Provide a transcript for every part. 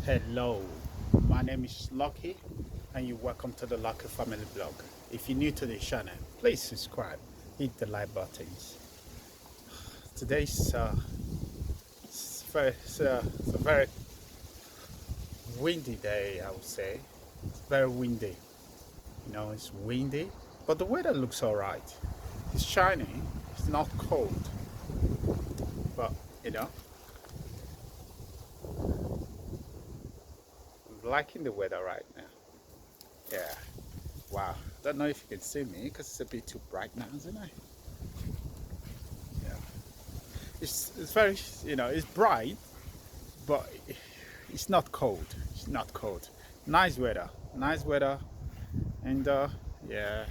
Hello, my name is Lucky, and you're welcome to the Lucky Family Blog. If you're new to the channel, please subscribe, hit the like buttons. Today's it's a very windy day, I would say. It's very windy. It's windy, but the weather looks alright. It's shiny. It's not cold, but you know, I'm liking the weather right now. Yeah. Wow. Don't know if you can see me because it's a bit too bright now, isn't it? Yeah. It's very it's bright, but it's not cold. It's not cold. Nice weather. Nice weather, and yeah,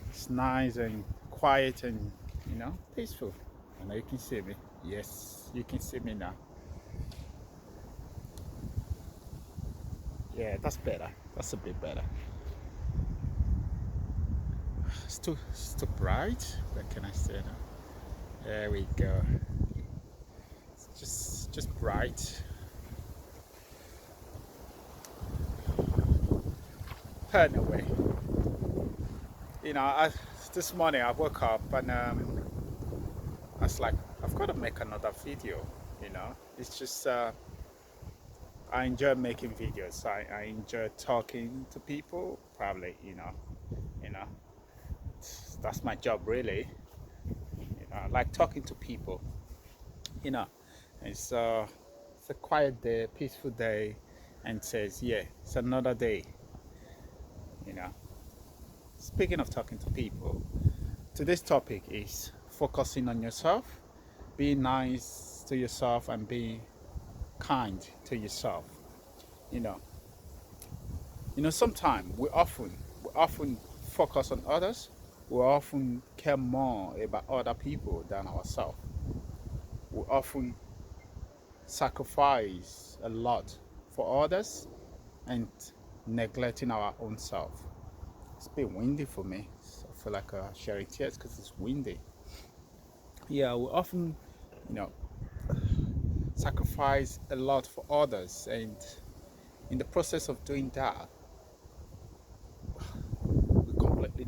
it's nice and quiet and peaceful. I know you can see me. Yes, you can see me now. Yeah, that's better. That's a bit better. It's too bright. What can I say now? There we go. It's just bright. Anyway, this morning I woke up and I was like, I've got to make another video. It's just I enjoy making videos. I enjoy talking to people. Probably, you know, that's my job really. I like talking to people. You know, it's it's a quiet day, peaceful day, and says, yeah, it's another day. You know, Speaking of talking to people, today's topic is focusing on yourself, being nice to yourself, and being kind to yourself. You know, Sometimes we often focus on others. We often care more about other people than ourselves. We often sacrifice a lot for others and neglecting our own self. It's a bit windy for me. So I feel like sharing tears because it's windy. Yeah, we often, you know, sacrifice a lot for others, and in the process of doing that, we completely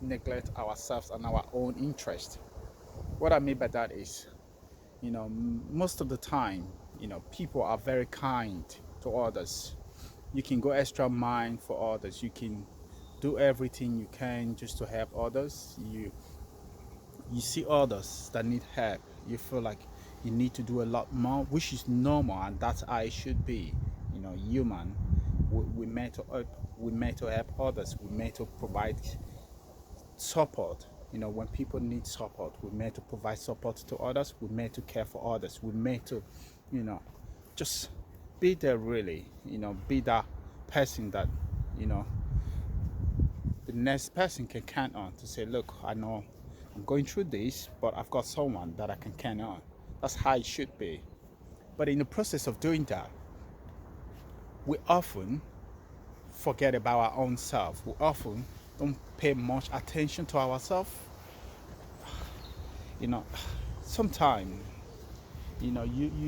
neglect ourselves and our own interest. What I mean by that is, most of the time, people are very kind to others. You can go extra mile for others. You can do everything you can just to help others. You see others that need help. You feel like you need to do a lot more, which is normal, and that's how it should be. Human. We meant to help. We meant to help others. We meant to provide support. When people need support, we're meant to provide support to others. We're meant to care for others. We're meant to, you know, just be there really. Be that person that, you know, the next person can count on to say, look, I know I'm going through this, but I've got someone that I can count on. That's how it should be. But in the process of doing that, we often forget about our own self. We often don't pay much attention to ourselves. you know Sometimes, you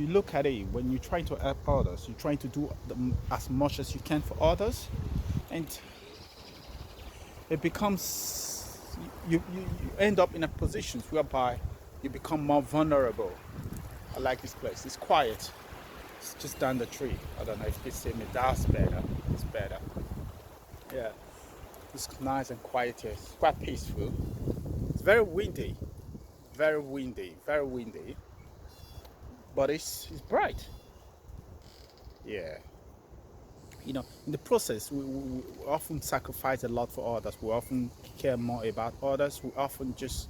look at it when you're trying to help others, you're trying to do as much as you can for others, and it becomes you end up in a position whereby you become more vulnerable. I like this place. It's quiet. It's just down the tree. I don't know if you can see me. That's better. It's better. Yeah, it's nice and quiet here. It's quite peaceful. It's very windy, very windy, very windy, but it's bright. Yeah. In the process, we often sacrifice a lot for others. We often care more about others. We often just,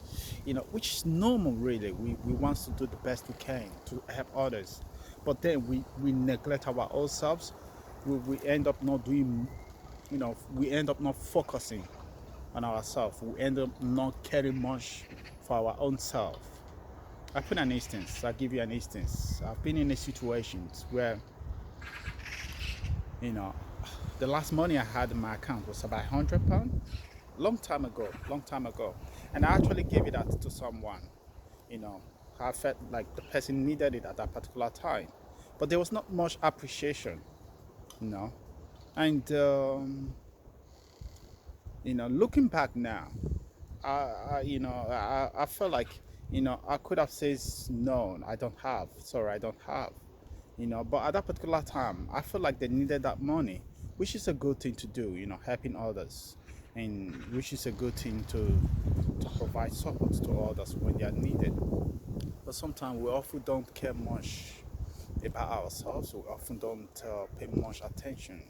which is normal really. We want to do the best we can to help others, but then we neglect our own selves. We end up not doing, we end up not focusing on ourselves. We end up not caring much for our own self. I'll give you an instance. I've been in a situation where, you know, the last money I had in my account was about £100. Long time ago. And I actually gave it out to someone. You know, I felt like the person needed it at that particular time. but there was not much appreciation, you know. And looking back now, I felt like, I could have said no, I don't have. Sorry, I don't have. But at that particular time, I felt like they needed that money, which is a good thing to do. Helping others, and which is a good thing to provide support to others when they are needed. But sometimes we often don't care much about ourselves. We often don't pay much attention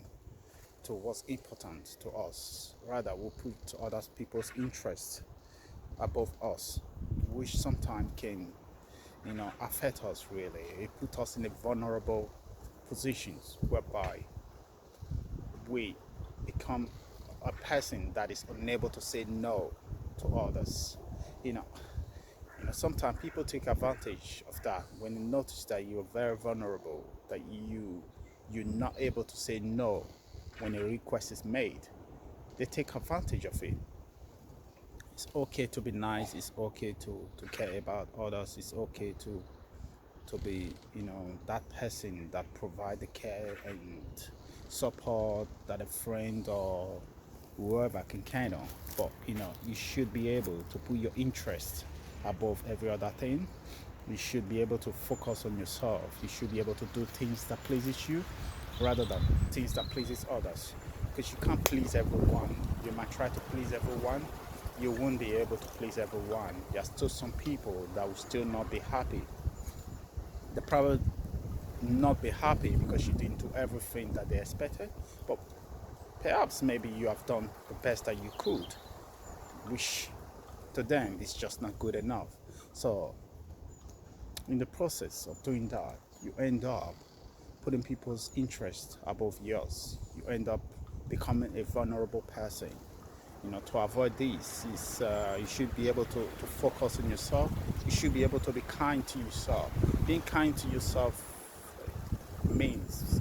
to what's important to us. Rather, we put other people's interests above us, which sometimes can, affect us really. It puts us in a vulnerable positions whereby we become a person that is unable to say no to others. You know, sometimes people take advantage of that when they notice that you're very vulnerable, that you're not able to say no when a request is made. They take advantage of it. It's okay to be nice. It's okay to care about others. It's okay to be, that person that provide the care and support that a friend or whoever can count on. But you should be able to put your interest above every other thing. You should be able to focus on yourself. You should be able to do things that pleases you rather than things that pleases others, because you can't please everyone. You might try to please everyone, you won't be able to please everyone. There's still some people that will still not be happy. They probably not be happy because you didn't do everything that they expected, but perhaps maybe you have done the best that you could, which to them is just not good enough. So in the process of doing that, you end up putting people's interest above yours. You end up becoming a vulnerable person. To avoid this, you should be able to focus on yourself. You should be able to be kind to yourself. Being kind to yourself means,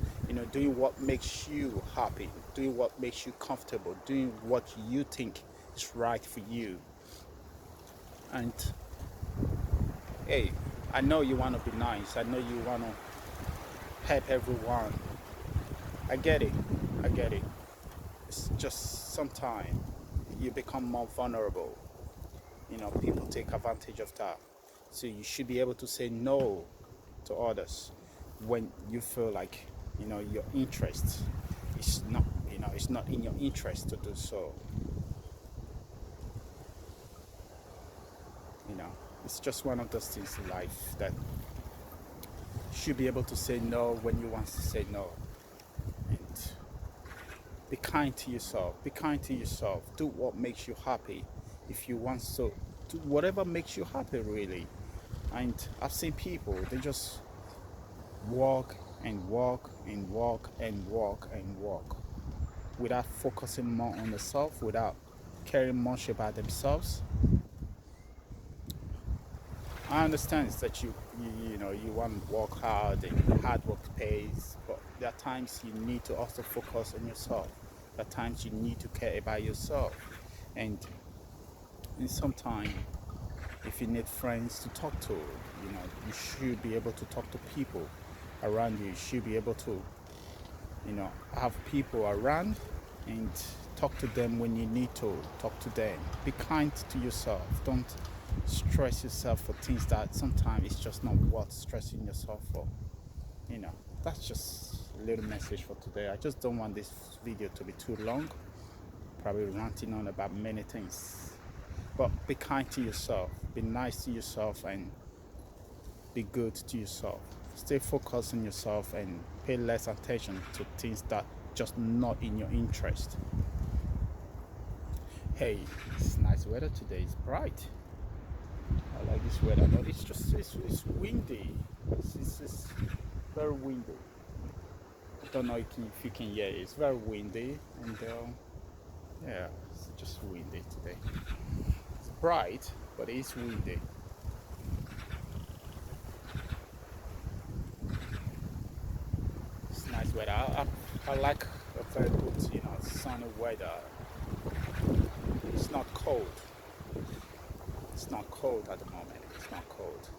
doing what makes you happy, doing what makes you comfortable, doing what you think is right for you. And hey, I know you want to be nice. I know you want to help everyone. I get it. I get it. It's just sometimes you become more vulnerable. People take advantage of that. So you should be able to say no to others when you feel like, your interest is not, it's not in your interest to do so. It's just one of those things in life that you should be able to say no when you want to say no. And be kind to yourself. Be kind to yourself. Do what makes you happy. If you want to, do whatever makes you happy, really. And I've seen people, they just walk and walk and walk and walk and walk without focusing more on themselves, without caring much about themselves. I understand that you want to work hard and hard work pays, but there are times you need to also focus on yourself. There are times you need to care about yourself, and sometimes if you need friends to talk to, you should be able to talk to people around you. You should be able to, have people around and talk to them when you need to talk to them. Be kind to yourself. Don't stress yourself for things that sometimes it's just not worth stressing yourself for. That's just a little message for today. I just don't want this video to be too long, probably ranting on about many things. But be kind to yourself, be nice to yourself, and be good to yourself. Stay focused on yourself and pay less attention to things that just not in your interest. Hey, it's nice weather today. It's bright. I like this weather, but it's windy. It's very windy. I don't know if you can hear it. It's very windy, and yeah, it's just windy today. It's bright, but it's windy. It's nice weather. I like a very good, sunny weather. It's not cold. It's not cold at the moment. It's not cold.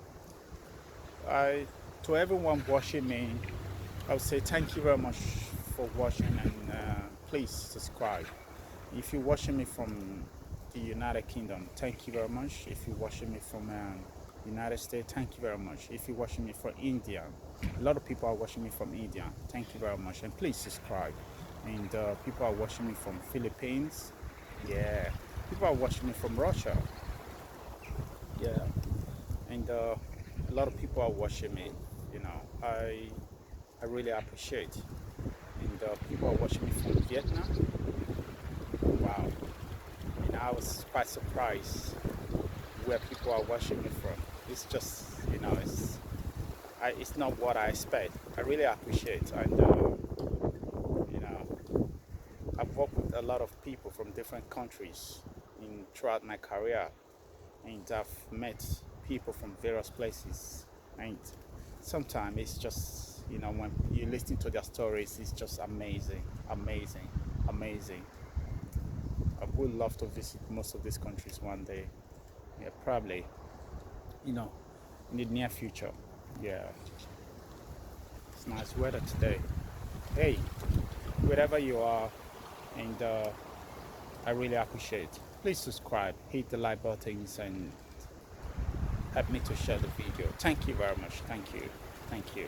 To everyone watching me, I would say thank you very much for watching, and please subscribe. If you're watching me from the United Kingdom, thank you very much. If you're watching me from United States, thank you very much. If you're watching me from India, a lot of people are watching me from India. Thank you very much, and please subscribe. And people are watching me from Philippines. Yeah, people are watching me from Russia. Yeah, and a lot of people are watching me. You know, I really appreciate. And people are watching me from Vietnam. Wow, and I was quite surprised where people are watching me from. It's just, it's not what I expect. I really appreciate, and you know, I've worked with a lot of people from different countries in throughout my career, and I've met people from various places, and sometimes it's just, when you listen to their stories, it's just amazing, amazing, amazing. I would love to visit most of these countries one day. Yeah, probably, you know, in the near future. Yeah, it's nice weather today. Hey, wherever you are, and I really appreciate. Please subscribe, hit the like buttons, and help me to share the video. Thank you very much. Thank you. Thank you.